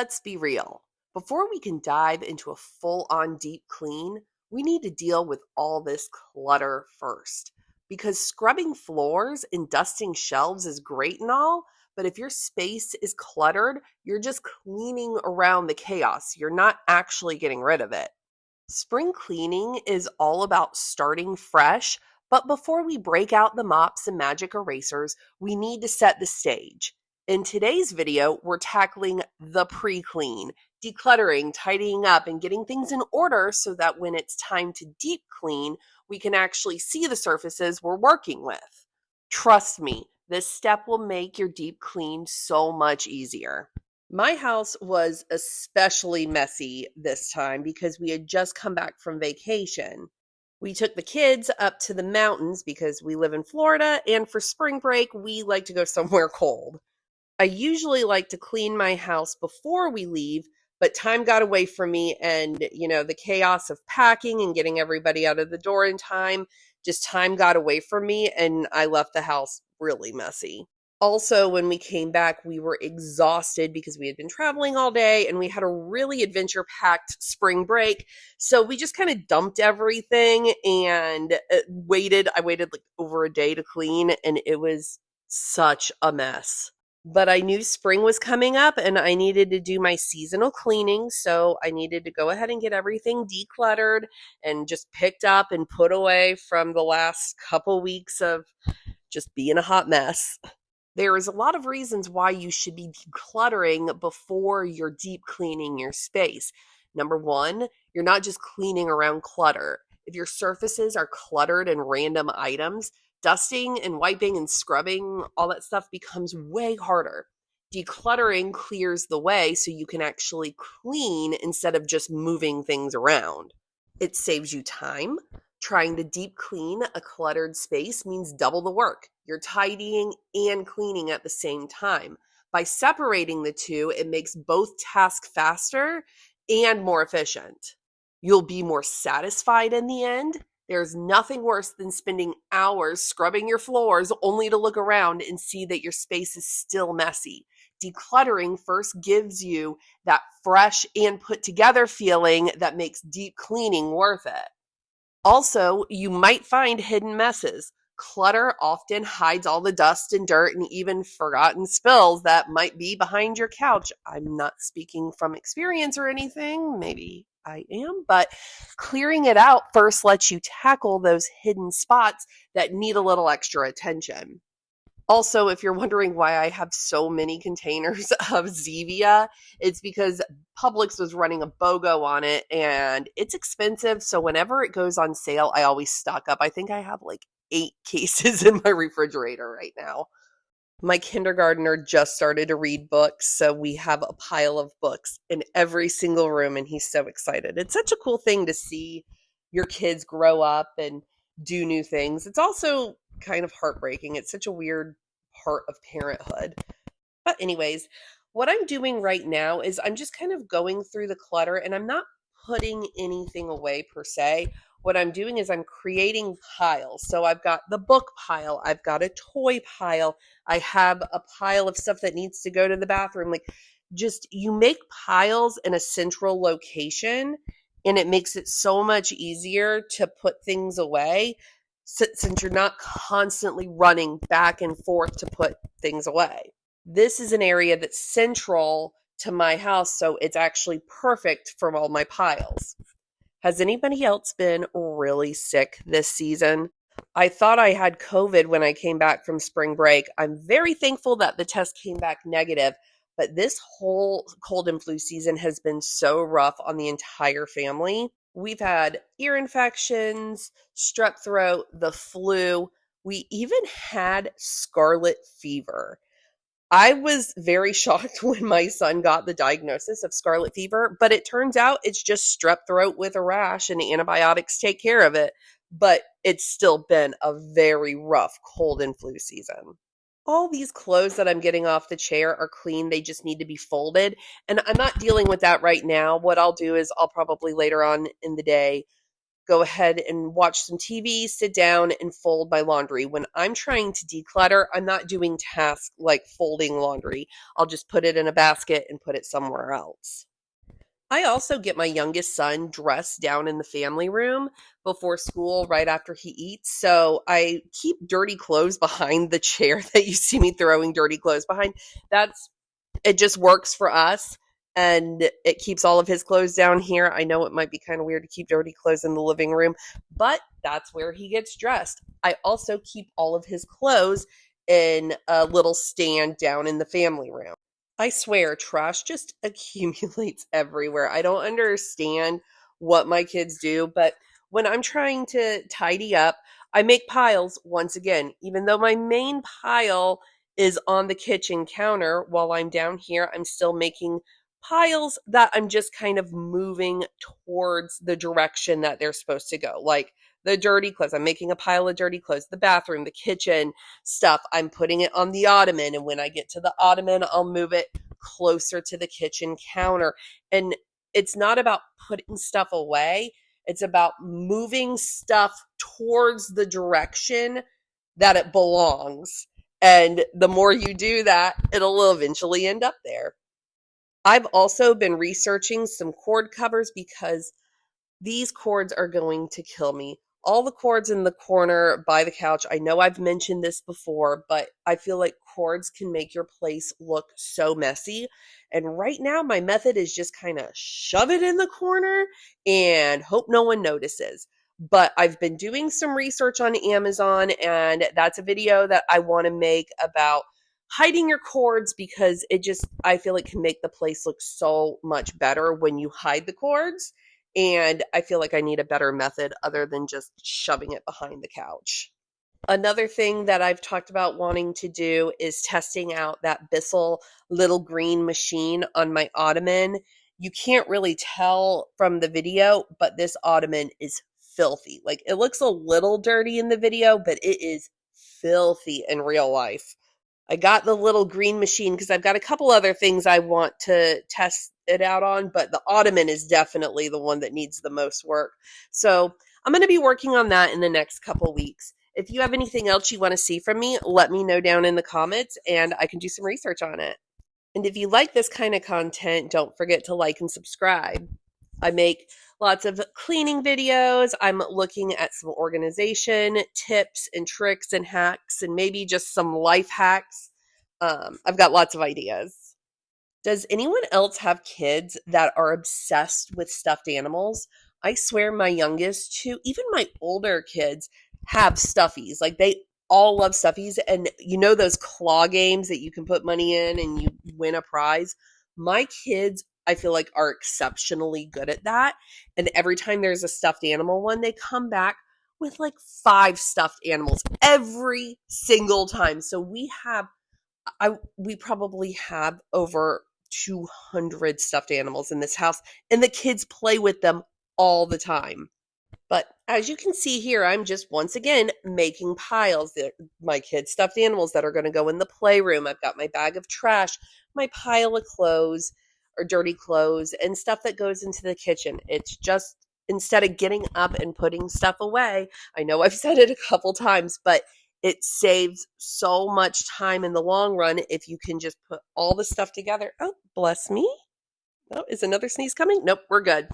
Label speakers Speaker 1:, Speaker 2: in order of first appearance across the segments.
Speaker 1: Let's be real. Before we can dive into a full-on deep clean, we need to deal with all this clutter first. Because scrubbing floors and dusting shelves is great and all, but if your space is cluttered, you're just cleaning around the chaos. You're not actually getting rid of it. Spring cleaning is all about starting fresh, but before we break out the mops and magic erasers, we need to set the stage. In today's video, we're tackling the pre-clean, decluttering, tidying up, and getting things in order so that when it's time to deep clean, we can actually see the surfaces we're working with. Trust me, this step will make your deep clean so much easier. My house was especially messy this time because we had just come back from vacation. We took the kids up to the mountains because we live in Florida, and for spring break, we like to go somewhere cold. I usually like to clean my house before we leave, but time got away from me, and the chaos of packing and getting everybody out of the door in time, just time got away from me, and I left the house really messy. Also, when we came back, we were exhausted because we had been traveling all day and we had a really adventure-packed spring break. So we just kind of dumped everything and waited. I waited like over a day to clean, and it was such a mess. But I knew spring was coming up and I needed to do my seasonal cleaning. So I needed to go ahead and get everything decluttered and just picked up and put away from the last couple weeks of just being a hot mess. There is a lot of reasons why you should be decluttering before you're deep cleaning your space. Number one, you're not just cleaning around clutter. If your surfaces are cluttered and random items, dusting and wiping and scrubbing, all that stuff becomes way harder. Decluttering clears the way so you can actually clean instead of just moving things around. It saves you time. Trying to deep clean a cluttered space means double the work. You're tidying and cleaning at the same time. By separating the two, it makes both tasks faster and more efficient. You'll be more satisfied in the end. There's nothing worse than spending hours scrubbing your floors only to look around and see that your space is still messy. Decluttering first gives you that fresh and put together feeling that makes deep cleaning worth it. Also, you might find hidden messes. Clutter often hides all the dust and dirt and even forgotten spills that might be behind your couch. I'm not speaking from experience or anything. Maybe I am, but clearing it out first lets you tackle those hidden spots that need a little extra attention. Also, if you're wondering why I have so many containers of Zevia, it's because Publix was running a BOGO on it and it's expensive. So whenever it goes on sale, I always stock up. I think I have like 8 cases in my refrigerator right now. My kindergartner just started to read books, so we have a pile of books in every single room, and he's so excited. It's such a cool thing to see your kids grow up and do new things. It's also kind of heartbreaking. It's such a weird part of parenthood. But anyways, what I'm doing right now is I'm just kind of going through the clutter, and I'm not putting anything away per se. What I'm doing is I'm creating piles. So I've got the book pile, I've got a toy pile, I have a pile of stuff that needs to go to the bathroom. Like, just you make piles in a central location, and it makes it so much easier to put things away since you're not constantly running back and forth to put things away. This is an area that's central to my house, so it's actually perfect for all my piles. Has anybody else been really sick this season? I thought I had COVID when I came back from spring break. I'm very thankful that the test came back negative, but this whole cold and flu season has been so rough on the entire family. We've had ear infections, strep throat, the flu. We even had scarlet fever. I was very shocked when my son got the diagnosis of scarlet fever, but it turns out it's just strep throat with a rash and antibiotics take care of it. But it's still been a very rough cold and flu season. All these clothes that I'm getting off the chair are clean. They just need to be folded. And I'm not dealing with that right now. What I'll do is I'll probably later on in the day go ahead and watch some TV, sit down, and fold my laundry. When I'm trying to declutter, I'm not doing tasks like folding laundry. I'll just put it in a basket and put it somewhere else. I also get my youngest son dressed down in the family room before school right after he eats. So I keep dirty clothes behind the chair that you see me throwing dirty clothes behind. That's it just works for us, and it keeps all of his clothes down here. I know it might be kind of weird to keep dirty clothes in the living room, but that's where he gets dressed. I also keep all of his clothes in a little stand down in the family room. I swear, trash just accumulates everywhere. I don't understand what my kids do, but when I'm trying to tidy up, I make piles once again, even though my main pile is on the kitchen counter. While I'm down here, I'm still making piles that I'm just kind of moving towards the direction that they're supposed to go. Like the dirty clothes, I'm making a pile of dirty clothes, the bathroom, the kitchen stuff, I'm putting it on the ottoman. And when I get to the ottoman, I'll move it closer to the kitchen counter. And it's not about putting stuff away, it's about moving stuff towards the direction that it belongs. And the more you do that, it'll eventually end up there. I've also been researching some cord covers because these cords are going to kill me. All the cords in the corner by the couch. I know I've mentioned this before, but I feel like cords can make your place look so messy. And right now, my method is just kind of shove it in the corner and hope no one notices. But I've been doing some research on Amazon, and that's a video that I want to make about hiding your cords, because I feel it can make the place look so much better when you hide the cords. And I feel like I need a better method other than just shoving it behind the couch. Another thing that I've talked about wanting to do is testing out that Bissell little green machine on my ottoman. You can't really tell from the video, but this ottoman is filthy. Like, it looks a little dirty in the video, but it is filthy in real life. I got the little green machine because I've got a couple other things I want to test it out on, but the ottoman is definitely the one that needs the most work. So I'm going to be working on that in the next couple weeks. If you have anything else you want to see from me, let me know down in the comments and I can do some research on it. And if you like this kind of content, don't forget to like and subscribe. I make lots of cleaning videos. I'm looking at some organization tips and tricks and hacks, and maybe just some life hacks. I've got lots of ideas. Does anyone else have kids that are obsessed with stuffed animals? I swear my youngest two, even my older kids, have stuffies. Like, they all love stuffies. And you know those claw games that you can put money in and you win a prize? My kids, I feel like, are exceptionally good at that. And every time there's a stuffed animal one, they come back with like 5 stuffed animals every single time. So we probably have over 200 stuffed animals in this house, and the kids play with them all the time. But as you can see here, I'm just once again making piles. My kids' stuffed animals that are going to go in the playroom. I've got my bag of trash, my pile of clothes or dirty clothes, and stuff that goes into the kitchen. It's just, instead of getting up and putting stuff away, I know I've said it a couple times, but it saves so much time in the long run if you can just put all the stuff together. Oh, bless me. Oh, is another sneeze coming? Nope, we're good.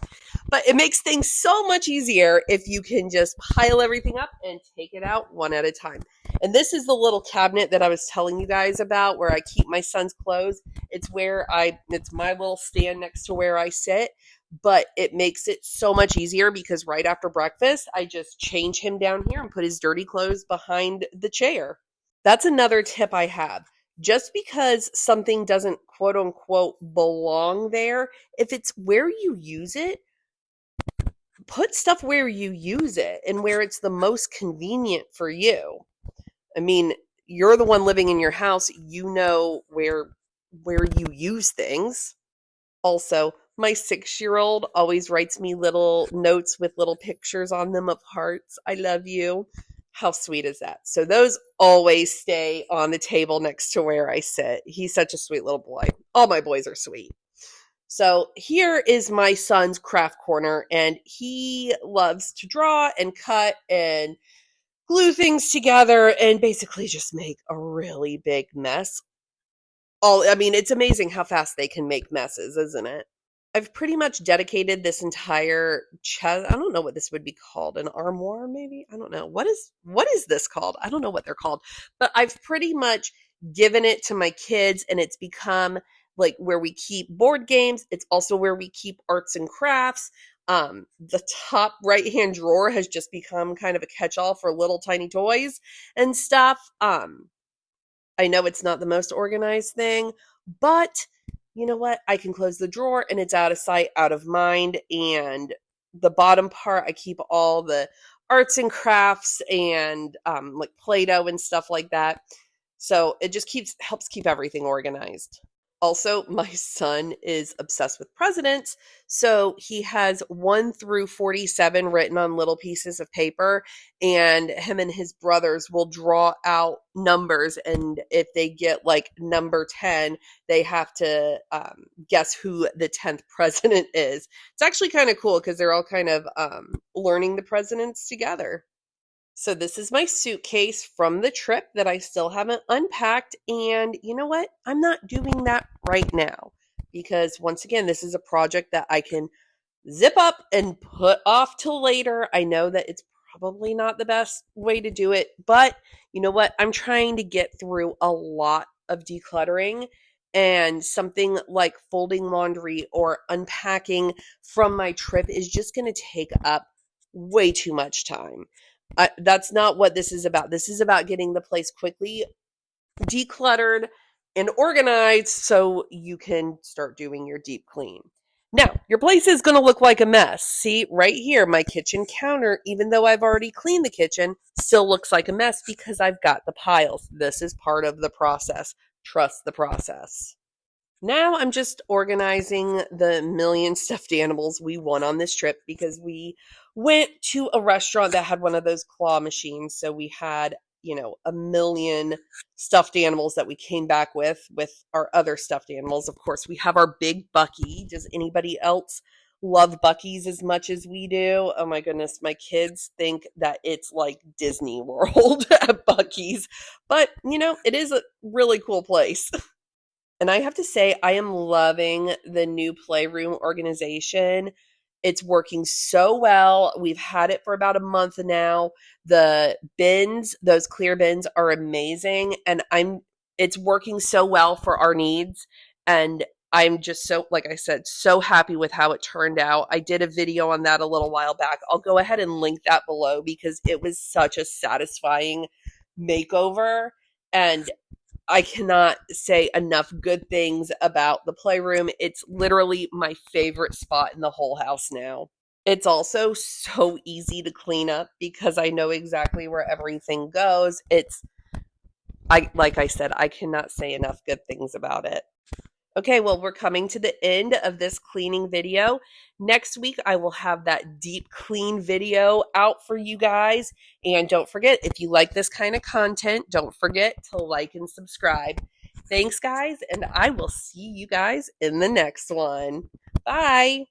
Speaker 1: But it makes things so much easier if you can just pile everything up and take it out one at a time. And this is the little cabinet that I was telling you guys about where I keep my son's clothes. It's my little stand next to where I sit, but it makes it so much easier because right after breakfast, I just change him down here and put his dirty clothes behind the chair. That's another tip I have. Just because something doesn't quote unquote belong there, if it's where you use it, put stuff where you use it and where it's the most convenient for you. I mean, you're the one living in your house, you know where you use things. Also, my 6-year-old always writes me little notes with little pictures on them of hearts. I love you. How sweet is that? So those always stay on the table next to where I sit. He's such a sweet little boy. All my boys are sweet. So here is my son's craft corner, and he loves to draw and cut and glue things together and basically just make a really big mess. I mean, it's amazing how fast they can make messes, isn't it? I've pretty much dedicated this entire chest. I don't know what this would be called. An armoire, maybe? I don't know. What is this called? I don't know what they're called. But I've pretty much given it to my kids, and it's become like where we keep board games. It's also where we keep arts and crafts. The top right hand drawer has just become kind of a catch all for little tiny toys and stuff. I know it's not the most organized thing, but you know what? I can close the drawer and it's out of sight, out of mind. And the bottom part, I keep all the arts and crafts and like Play-Doh and stuff like that. So it just helps keep everything organized. Also, my son is obsessed with presidents, so he has 1 through 47 written on little pieces of paper, and him and his brothers will draw out numbers, and if they get like number 10, they have to guess who the 10th president is. It's actually kind of cool because they're all kind of learning the presidents together. So this is my suitcase from the trip that I still haven't unpacked. And you know what? I'm not doing that right now because once again, this is a project that I can zip up and put off till later. I know that it's probably not the best way to do it, but you know what? I'm trying to get through a lot of decluttering, and something like folding laundry or unpacking from my trip is just going to take up way too much time. That's not what this is about. This is about getting the place quickly decluttered and organized so you can start doing your deep clean. Now, your place is going to look like a mess. See, right here, my kitchen counter, even though I've already cleaned the kitchen, still looks like a mess because I've got the piles. This is part of the process. Trust the process. Now I'm just organizing the million stuffed animals we won on this trip because we went to a restaurant that had one of those claw machines. So we had, a million stuffed animals that we came back with our other stuffed animals. Of course, we have our big Bucky. Does anybody else love Buckies as much as we do? Oh my goodness, my kids think that it's like Disney World at Bucky's. But, it is a really cool place. And I have to say, I am loving the new playroom organization. It's working so well. We've had it for about a month now. The bins, those clear bins are amazing, and it's working so well for our needs. And I'm just so, like I said, so happy with how it turned out. I did a video on that a little while back. I'll go ahead and link that below because it was such a satisfying makeover. And I cannot say enough good things about the playroom. It's literally my favorite spot in the whole house now. It's also so easy to clean up because I know exactly where everything goes. Like I said, I cannot say enough good things about it. Okay, well, we're coming to the end of this cleaning video. Next week, I will have that deep clean video out for you guys. And don't forget, if you like this kind of content, don't forget to like and subscribe. Thanks, guys, and I will see you guys in the next one. Bye.